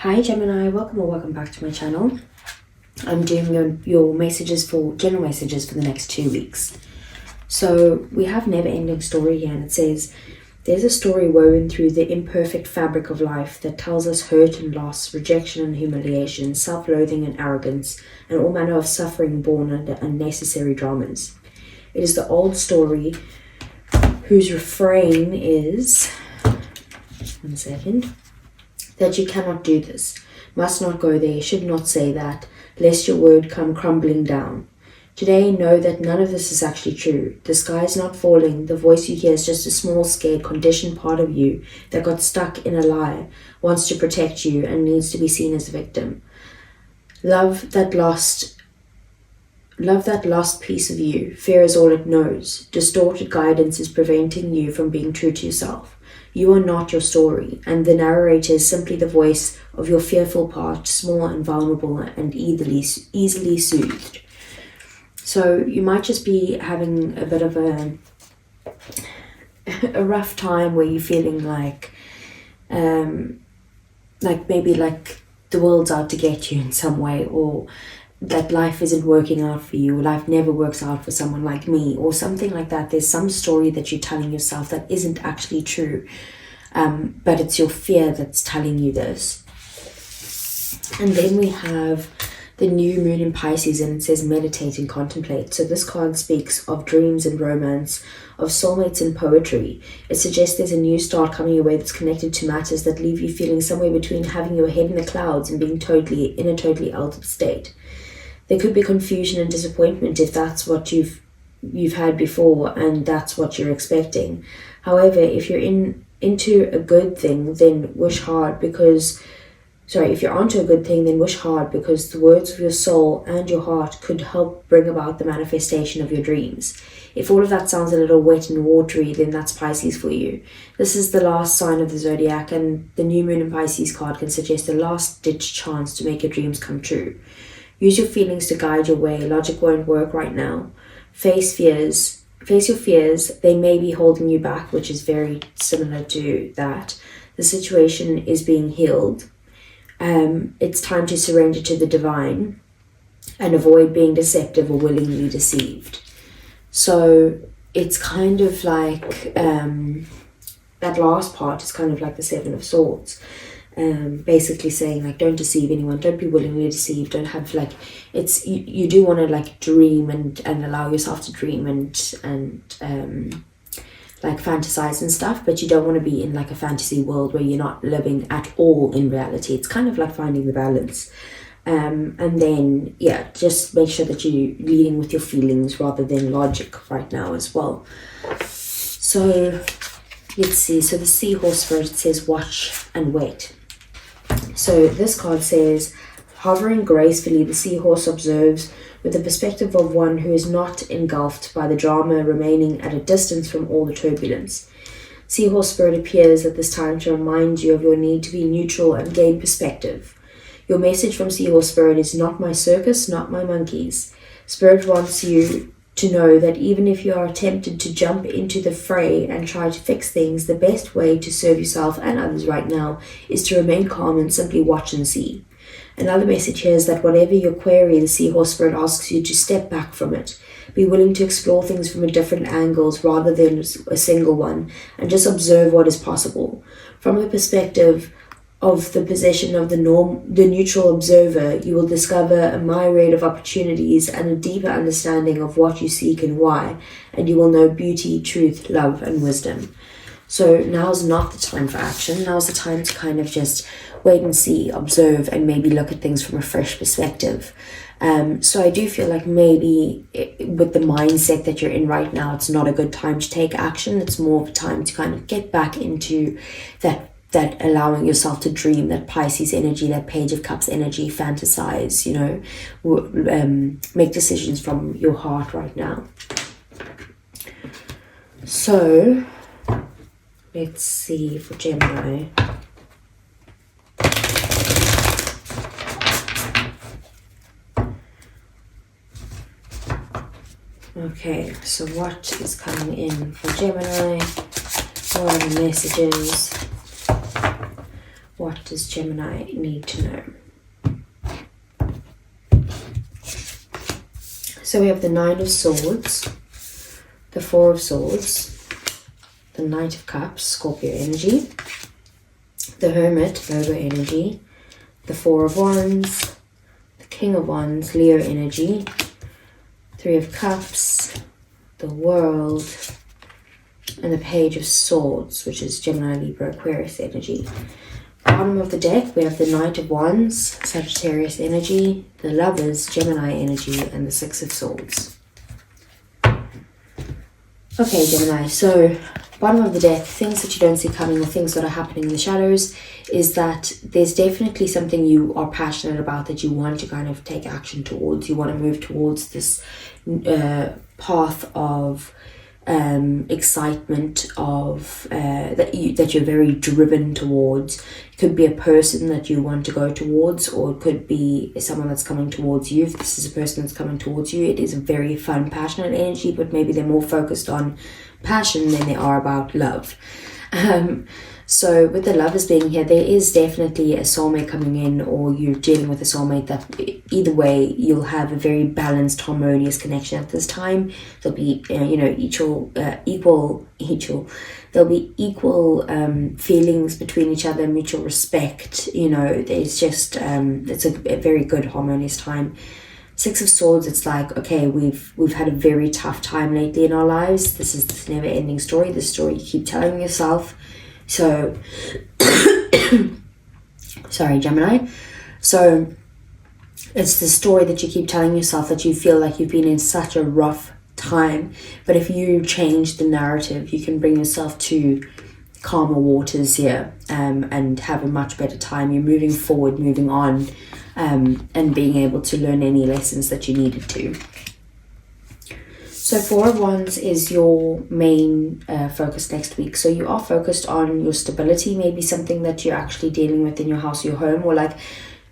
Hi Gemini, welcome or welcome back to my channel. I'm doing your messages for general messages for the next 2 weeks. So we have never ending story here, and it says there's a story woven through the imperfect fabric of life that tells us hurt and loss, rejection and humiliation, self-loathing and arrogance, and all manner of suffering born under unnecessary dramas. It is the old story whose refrain is, one second, that you cannot do this, must not go there, should not say that, lest your word come crumbling down. Today, know that none of this is actually true. The sky is not falling. The voice you hear is just a small, scared, conditioned part of you that got stuck in a lie, wants to protect you, and needs to be seen as a victim. Love that lost piece of you. Fear is all it knows. Distorted guidance is preventing you from being true to yourself. You are not your story, and the narrator is simply the voice of your fearful part, small and vulnerable and easily soothed. So you might just be having a bit of a rough time where you're feeling like maybe like the world's out to get you in some way, or that life isn't working out for you, or life never works out for someone like me, or something like that. There's some story that you're telling yourself that isn't actually true, but it's your fear that's telling you this. And then we have the new moon in Pisces, and it says meditate and contemplate. So this card speaks of dreams and romance, of soulmates and poetry. It suggests there's a new start coming your way that's connected to matters that leave you feeling somewhere between having your head in the clouds and being in a totally altered state. There could be confusion and disappointment if that's what you've had before and that's what you're expecting. However, if you're into a good thing, then wish hard if you're onto a good thing, then wish hard, because the words of your soul and your heart could help bring about the manifestation of your dreams. If all of that sounds a little wet and watery, then that's Pisces for you. This is the last sign of the zodiac, and the new moon in Pisces card can suggest a last-ditch chance to make your dreams come true. Use your feelings to guide your way. Logic won't work right now. Face your fears. They may be holding you back, which is very similar to that. The situation is being healed. It's time to surrender to the divine and avoid being deceptive or willingly deceived. So it's kind of like that last part is kind of like the Seven of Swords. Basically saying, like, don't deceive anyone, don't be willingly deceived, don't have like, it's you do want to like dream and allow yourself to dream and like fantasize and stuff, but you don't want to be in like a fantasy world where you're not living at all in reality. It's kind of like finding the balance. And then just make sure that you're leading with your feelings rather than logic right now as well. So let's see. So the seahorse spirit says watch and wait. So this card says, hovering gracefully, the seahorse observes with the perspective of one who is not engulfed by the drama, remaining at a distance from all the turbulence. Seahorse spirit appears at this time to remind you of your need to be neutral and gain perspective. Your message from Seahorse spirit is, not my circus, not my monkeys. Spirit wants you to know that even if you are tempted to jump into the fray and try to fix things, the best way to serve yourself and others right now is to remain calm and simply watch and see. Another message here is that whatever your query, the Seahorse spirit asks you to step back from it. Be willing to explore things from a different angles rather than a single one, and just observe what is possible. From the perspective of the position of the neutral observer, you will discover a myriad of opportunities and a deeper understanding of what you seek and why, and you will know beauty, truth, love, and wisdom. So now's not the time for action. Now's the time to kind of just wait and see, observe, and maybe look at things from a fresh perspective. So I do feel like maybe with the mindset that you're in right now, it's not a good time to take action. It's more of a time to kind of get back into that allowing yourself to dream, that Pisces energy, that Page of Cups energy, fantasize, make decisions from your heart right now. So let's see for Gemini. Okay, so what is coming in for Gemini? What are the messages? What does Gemini need to know? So we have the Nine of Swords, the Four of Swords, the Knight of Cups, Scorpio energy, the Hermit, Virgo energy, the Four of Wands, the King of Wands, Leo energy, Three of Cups, the World, and the Page of Swords, which is Gemini, Libra, Aquarius energy. Bottom of the deck, we have the Knight of Wands, Sagittarius energy, the Lovers, Gemini energy, and the Six of Swords. Okay, Gemini, so bottom of the deck, things that you don't see coming or things that are happening in the shadows is that there's definitely something you are passionate about that you want to kind of take action towards. You want to move towards this path of excitement, of that you're very driven towards. It could be a person that you want to go towards, or it could be someone that's coming towards you. If this is a person that's coming towards you, it is a very fun, passionate energy, but maybe they're more focused on passion than they are about love. So with the Lovers being here, there is definitely a soulmate coming in, or you're dealing with a soulmate that either way you'll have a very balanced, harmonious connection at this time. There'll be there'll be equal feelings between each other, mutual respect. There's just it's a very good harmonious time. Six of Swords, it's like, okay, we've had a very tough time lately in our lives. This is this never-ending story, this story you keep telling yourself. So, sorry, Gemini. So, it's the story that you keep telling yourself that you feel like you've been in such a rough time. But if you change the narrative, you can bring yourself to calmer waters here and have a much better time. You're moving forward, moving on, and being able to learn any lessons that you needed to. So Four of Wands is your main focus next week. So you are focused on your stability, maybe something that you're actually dealing with in your house, your home, or like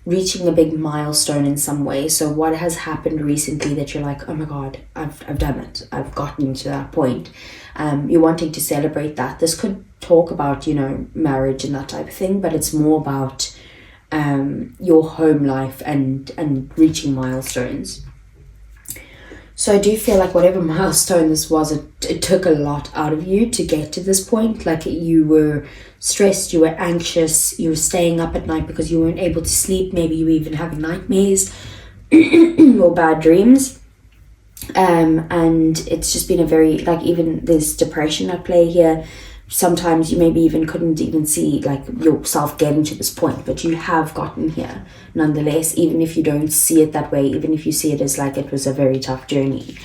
reaching a big milestone in some way. So what has happened recently that you're like, oh my God, I've done it. I've gotten to that point. You're wanting to celebrate that. This could talk about, marriage and that type of thing, but it's more about your home life and reaching milestones. So I do feel like whatever milestone this was, it took a lot out of you to get to this point. Like you were stressed, you were anxious, you were staying up at night because you weren't able to sleep. Maybe you were even having nightmares or bad dreams. And it's just been a very, like, even there's depression at play here. Sometimes you maybe even couldn't even see like yourself getting to this point, but you have gotten here nonetheless, even if you don't see it that way, even if you see it as like it was a very tough journey.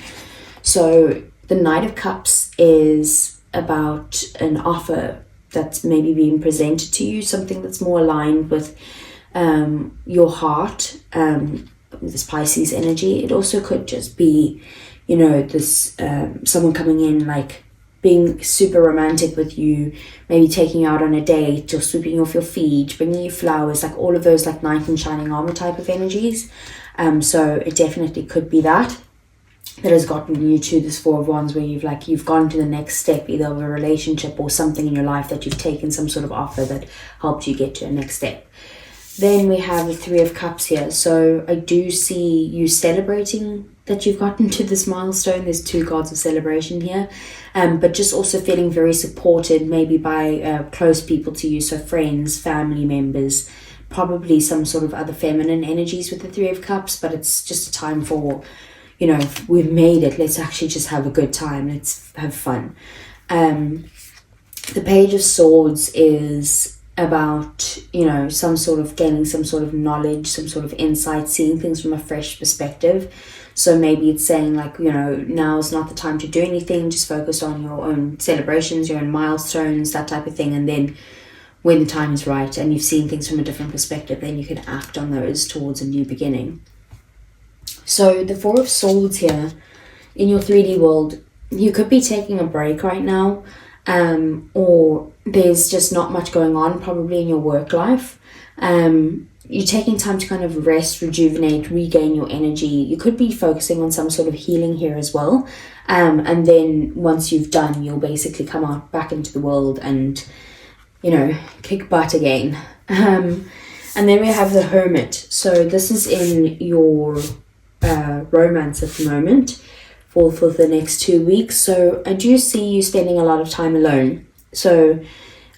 So the Knight of Cups is about an offer that's maybe being presented to you, something that's more aligned with your heart, this Pisces energy. It also could just be, this someone coming in like being super romantic with you, maybe taking you out on a date or sweeping off your feet, bringing you flowers, like all of those like knight in shining armor type of energies. So it definitely could be that has gotten you to this Four of Wands, where you've gone to the next step, either of a relationship or something in your life that you've taken some sort of offer that helped you get to a next step. Then we have the Three of Cups here. So I do see you celebrating that you've gotten to this milestone. There's two cards of celebration here, but just also feeling very supported, maybe by close people to you, so friends, family members, probably some sort of other feminine energies with the Three of Cups. But it's just a time for, we've made it, let's actually just have a good time, let's have fun. The Page of Swords is about, some sort of gaining some sort of knowledge, some sort of insight, seeing things from a fresh perspective. So maybe it's saying like, now's not the time to do anything, just focus on your own celebrations, your own milestones, that type of thing. And then when the time is right and you've seen things from a different perspective, then you can act on those towards a new beginning. So the Four of Swords here, in your 3D world, you could be taking a break right now, or there's just not much going on probably in your work life. You're taking time to kind of rest, rejuvenate, regain your energy. You could be focusing on some sort of healing here as well. And then once you've done, you'll basically come out back into the world and kick butt again. And then we have the Hermit. So this is in your romance at the moment for the next 2 weeks. So I do see you spending a lot of time alone. So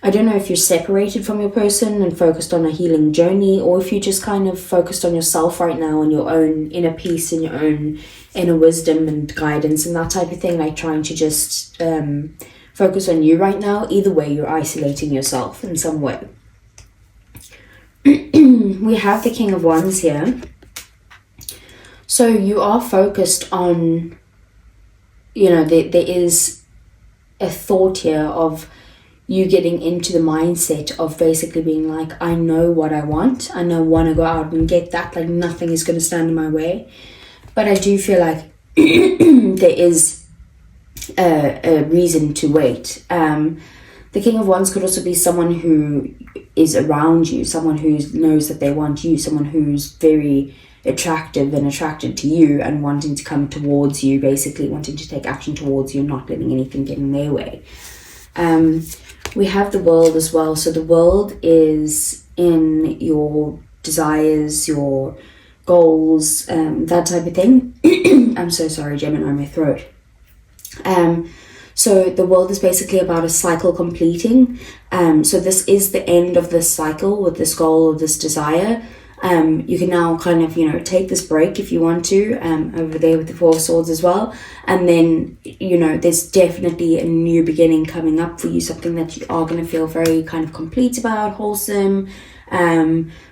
I don't know if you're separated from your person and focused on a healing journey, or if you just kind of focused on yourself right now and your own inner peace and your own inner wisdom and guidance and that type of thing, like trying to just focus on you right now. Either way, you're isolating yourself in some way. We have the King of Wands here. So you are focused on, there is a thought here of you getting into the mindset of basically being like, I know what I want. I want to go out and get that. Like nothing is going to stand in my way. But I do feel like there is a reason to wait. The King of Wands could also be someone who is around you, someone who knows that they want you, someone who's very attractive and attracted to you and wanting to come towards you, basically wanting to take action towards you, not letting anything get in their way. We have the World as well. So the World is in your desires, your goals, that type of thing. I'm so sorry, Gemini, my throat. So the World is basically about a cycle completing. So this is the end of this cycle with this goal or this desire. You can now kind of, take this break if you want to, over there with the Four of Swords as well. And then, there's definitely a new beginning coming up for you, something that you are going to feel very kind of complete about, wholesome,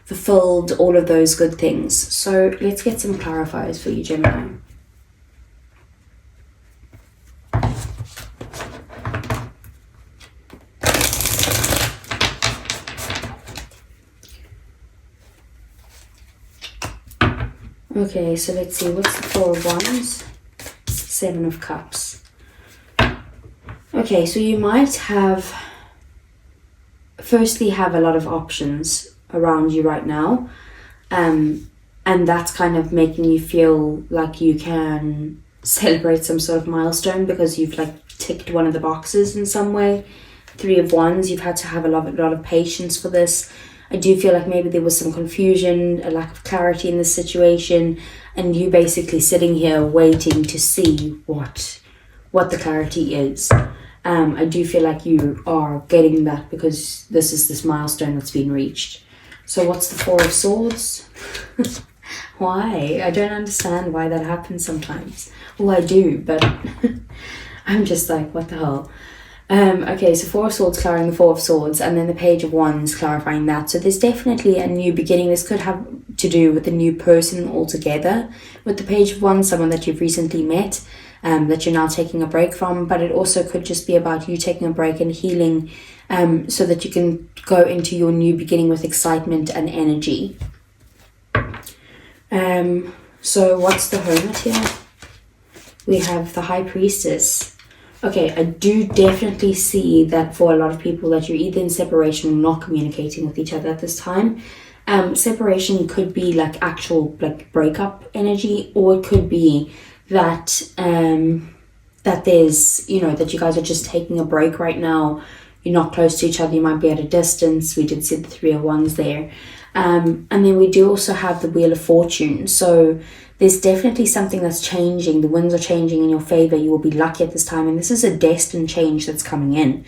fulfilled, all of those good things. So let's get some clarifiers for you, Gemini. Okay, so let's see, what's the Four of Wands? Seven of Cups. Okay, so you might firstly have a lot of options around you right now. And that's kind of making you feel like you can celebrate some sort of milestone because you've ticked one of the boxes in some way. Three of Wands, you've had to have a lot of patience for this. I do feel like maybe there was some confusion, a lack of clarity in this situation, and you basically sitting here waiting to see what the clarity is. I do feel like you are getting that because this milestone that's been reached. So what's the Four of Swords? Why? I don't understand why that happens sometimes. Well, I do, but I'm just like, what the hell? Okay, so Four of Swords clarifying the Four of Swords, and then the Page of Wands clarifying that. So there's definitely a new beginning. This could have to do with a new person altogether. With the Page of Wands, someone that you've recently met, that you're now taking a break from. But it also could just be about you taking a break and healing, so that you can go into your new beginning with excitement and energy. So what's the Hermit here? We have the High Priestess. Okay, I do definitely see that for a lot of people that you're either in separation or not communicating with each other at this time. Separation could be actual breakup energy, or it could be that that there's, that you guys are just taking a break right now. You're not close to each other, you might be at a distance. We did see the Three of Wands there. And then we do also have the Wheel of Fortune. So there's definitely something that's changing. The winds are changing in your favor. You will be lucky at this time. And this is a destined change that's coming in.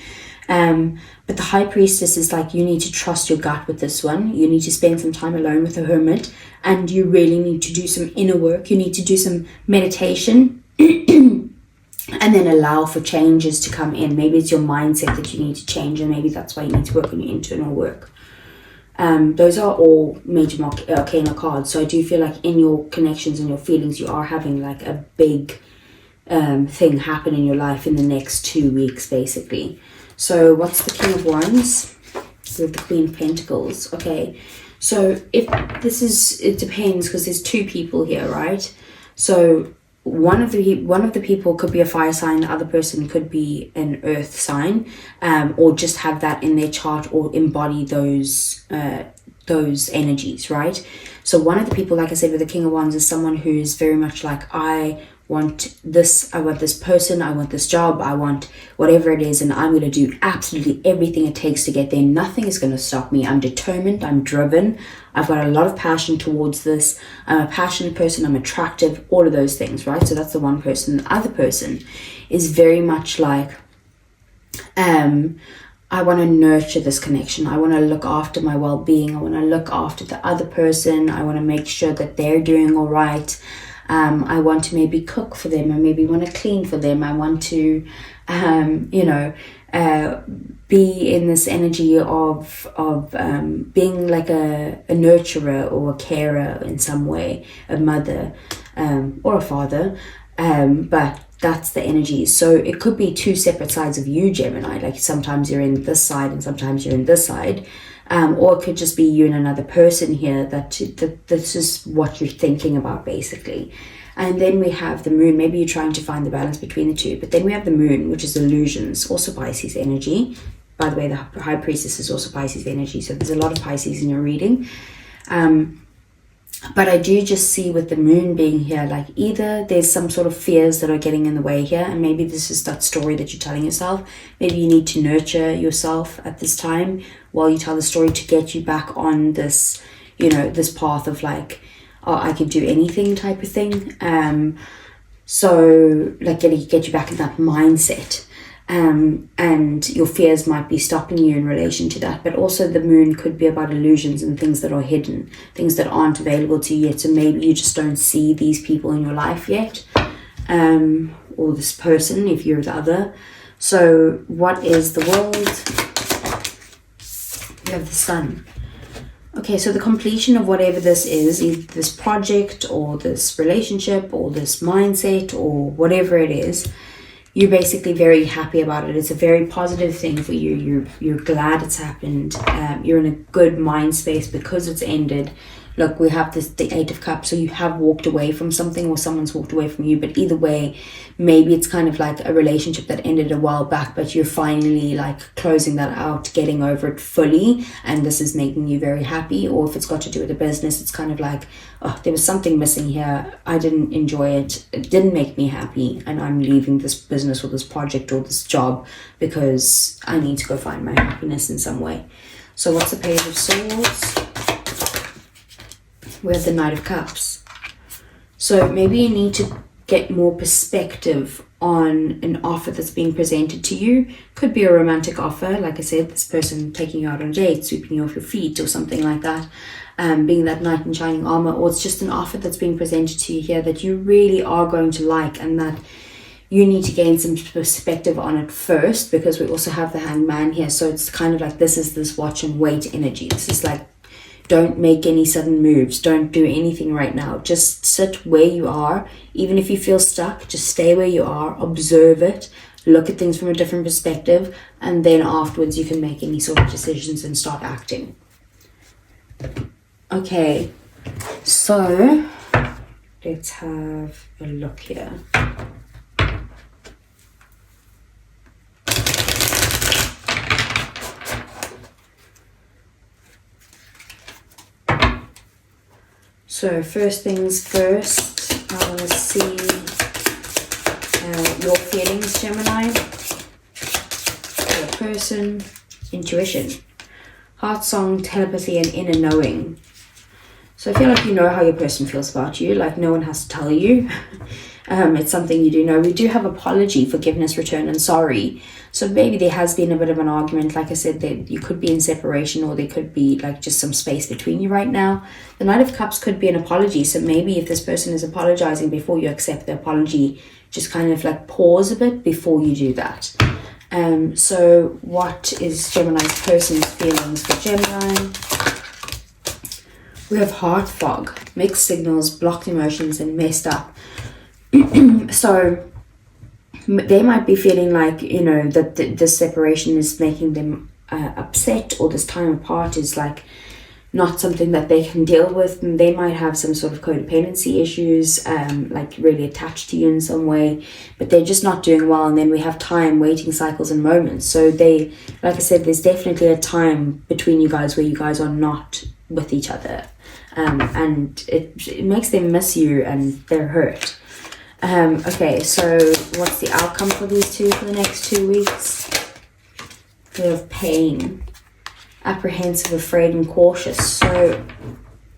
But the High Priestess is you need to trust your gut with this one. You need to spend some time alone with the Hermit. And you really need to do some inner work. You need to do some meditation. And then allow for changes to come in. Maybe it's your mindset that you need to change. And maybe that's why you need to work on your internal work. Those are all major arcana cards. So I do feel like in your connections and your feelings, you are having a big thing happen in your life in the next 2 weeks, basically. So what's the King of Wands with the Queen of Pentacles? Okay, so if this is, it depends because there's two people here, right? So one of the people could be a fire sign, the other person could be an earth sign, or just have that in their chart or embody those energies, right? So one of the people, like I said, with the King of Wands is someone who is very much I want this, I want this person, I want this job, I want whatever it is, and I'm going to do absolutely everything it takes to get there. Nothing is going to stop me. I'm determined, I'm driven, I've got a lot of passion towards this, I'm a passionate person, I'm attractive, all of those things, right? So that's the one person. The other person is very much like, I want to nurture this connection. I want to look after my well-being. I want to look after the other person. I want to make sure that they're doing all right. I want to maybe cook for them. I maybe want to clean for them. I want to, be in this energy of being like a nurturer or a carer in some way, a mother or a father. But that's the energy. So it could be two separate sides of you, Gemini. Like sometimes you're in this side and sometimes you're in this side. Or it could just be you and another person here that this is what you're thinking about, basically. And then we have the moon. Maybe you're trying to find the balance between the two. But then we have the moon, which is illusions, also Pisces energy. By the way, the High Priestess is also Pisces energy. So there's a lot of Pisces in your reading. But I do just see with the moon being here, like either there's some sort of fears that are getting in the way here, and maybe this is that story that you're telling yourself. Maybe you need to nurture yourself at this time while you tell the story to get you back on this, this path of like, oh, I could do anything type of thing. So like get you back in that mindset. And your fears might be stopping you in relation to that, but also the moon could be about illusions and things that are hidden, things that aren't available to you yet. So maybe you just don't see these people in your life yet, or this person if you're the other. So what is the world? You have the sun. Okay, so the completion of whatever this is, either this project or this relationship or this mindset or whatever it is, you're basically very happy about it. It's a very positive thing for you. You're glad it's happened. You're in a good mind space because it's ended. Look, we have the Eight of Cups, so you have walked away from something or someone's walked away from you, but either way, maybe it's kind of like a relationship that ended a while back, but you're finally like closing that out, getting over it fully, and this is making you very happy. Or if it's got to do with a business, it's kind of like, oh, there was something missing here, I didn't enjoy it, it didn't make me happy, and I'm leaving this business or this project or this job because I need to go find my happiness in some way. So what's the Page of Swords? We have the Knight of Cups. So maybe you need to get more perspective on an offer that's being presented to you. Could be a romantic offer, like I said, this person taking you out on a date, sweeping you off your feet or something like that, being that knight in shining armor, or it's just an offer that's being presented to you here that you really are going to like, and that you need to gain some perspective on it first, because we also have the Hangman here. So it's kind of like this is this watch and wait energy. This is like, don't make any sudden moves. Don't do anything right now. Just sit where you are. Even if you feel stuck, just stay where you are. Observe it. Look at things from a different perspective. And then afterwards you can make any sort of decisions and start acting. Okay. So let's have a look here. So first things first, I want to see your feelings, Gemini, your person, intuition, heart song, telepathy, and inner knowing. So I feel like you know how your person feels about you, like no one has to tell you. It's something you do know. We do have apology, forgiveness, return, and sorry. So maybe there has been a bit of an argument. Like I said, that you could be in separation, or there could be like just some space between you right now. The Knight of Cups could be an apology. So maybe if this person is apologizing before you accept the apology, just kind of like pause a bit before you do that. So what is Gemini's person's feelings for Gemini? We have heart fog, mixed signals, blocked emotions, and messed up. So they might be feeling like, that this separation is making them upset, or this time apart is like not something that they can deal with. And they might have some sort of codependency issues, like really attached to you in some way, but they're just not doing well. And then we have time, waiting cycles, and moments. So they, like I said, there's definitely a time between you guys where you guys are not with each other, and it makes them miss you and they're hurt. Okay, so what's the outcome for these two for the next 2 weeks? Bit of pain, apprehensive, afraid, and cautious. So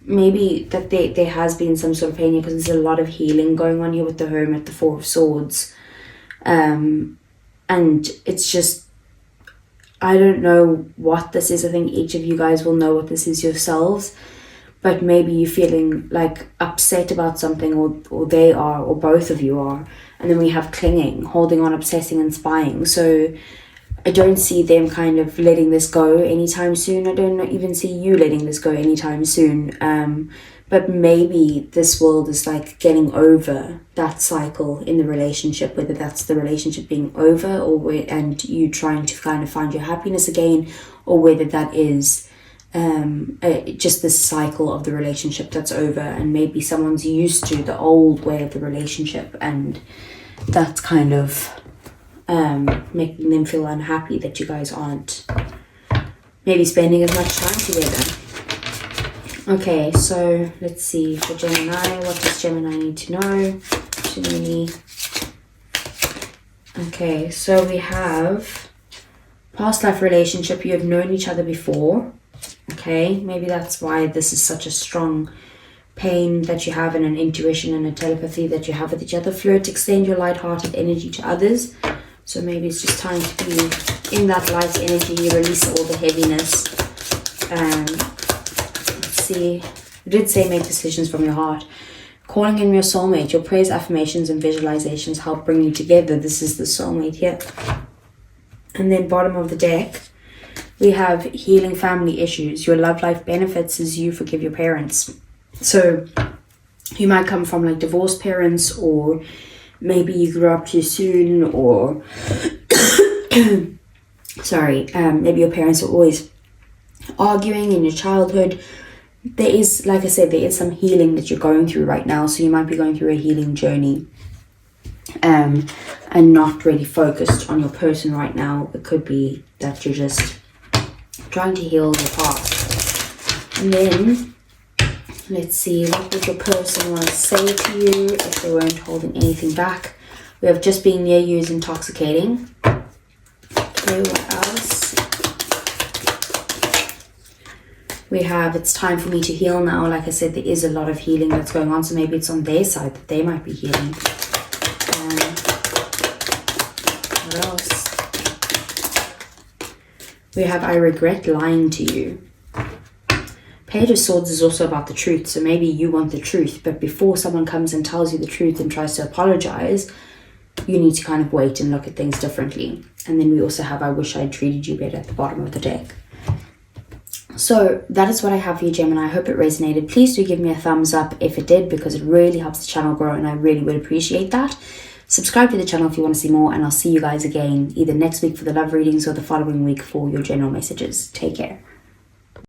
maybe that there has been some sort of pain here because there's a lot of healing going on here with the Hermit, the Four of Swords. And it's just, I don't know what this is. I think each of you guys will know what this is yourselves. But maybe you're feeling like upset about something, or they are, or both of you are. And then we have clinging, holding on, obsessing, and spying. So I don't see them kind of letting this go anytime soon. I don't even see you letting this go anytime soon. But maybe this world is like getting over that cycle in the relationship, whether that's the relationship being over and you trying to kind of find your happiness again, or whether that is just this cycle of the relationship that's over, and maybe someone's used to the old way of the relationship, and that's kind of making them feel unhappy that you guys aren't maybe spending as much time together. Okay, so let's see for Gemini. What does Gemini need to know? Gemini. Okay, so we have past life relationship. You have known each other before. Okay, maybe that's why this is such a strong pain that you have, and an intuition and a telepathy that you have with each other. Flirt, extend your light-hearted energy to others. So maybe it's just time to be in that light energy, release all the heaviness. Let's see. I did say make decisions from your heart. Calling in your soulmate. Your prayers, affirmations, and visualizations help bring you together. This is the soulmate here. And then bottom of the deck, we have healing family issues. Your love life benefits as you forgive your parents. So you might come from like divorced parents, or maybe you grew up too soon, or sorry, maybe your parents are always arguing in your childhood. There is, like I said, there is some healing that you're going through right now. So you might be going through a healing journey, and not really focused on your person right now. It could be that you're just trying to heal your past. And then let's see, what would your person want to say to you if they weren't holding anything back? We have just being near you is intoxicating. Okay, what else? We have it's time for me to heal now. Like I said, there is a lot of healing that's going on, so maybe it's on their side that they might be healing. What else? We have I regret lying to you. Page of Swords is also about the truth, so maybe you want the truth, but before someone comes and tells you the truth and tries to apologize, you need to kind of wait and look at things differently. And then we also have I wish I'd treated you better at the bottom of the deck. So that is what I have for you, Gemini. I hope it resonated. Please do give me a thumbs up if it did, because it really helps the channel grow, and I really would appreciate that. Subscribe to the channel if you want to see more, and I'll see you guys again either next week for the love readings or the following week for your general messages. Take care.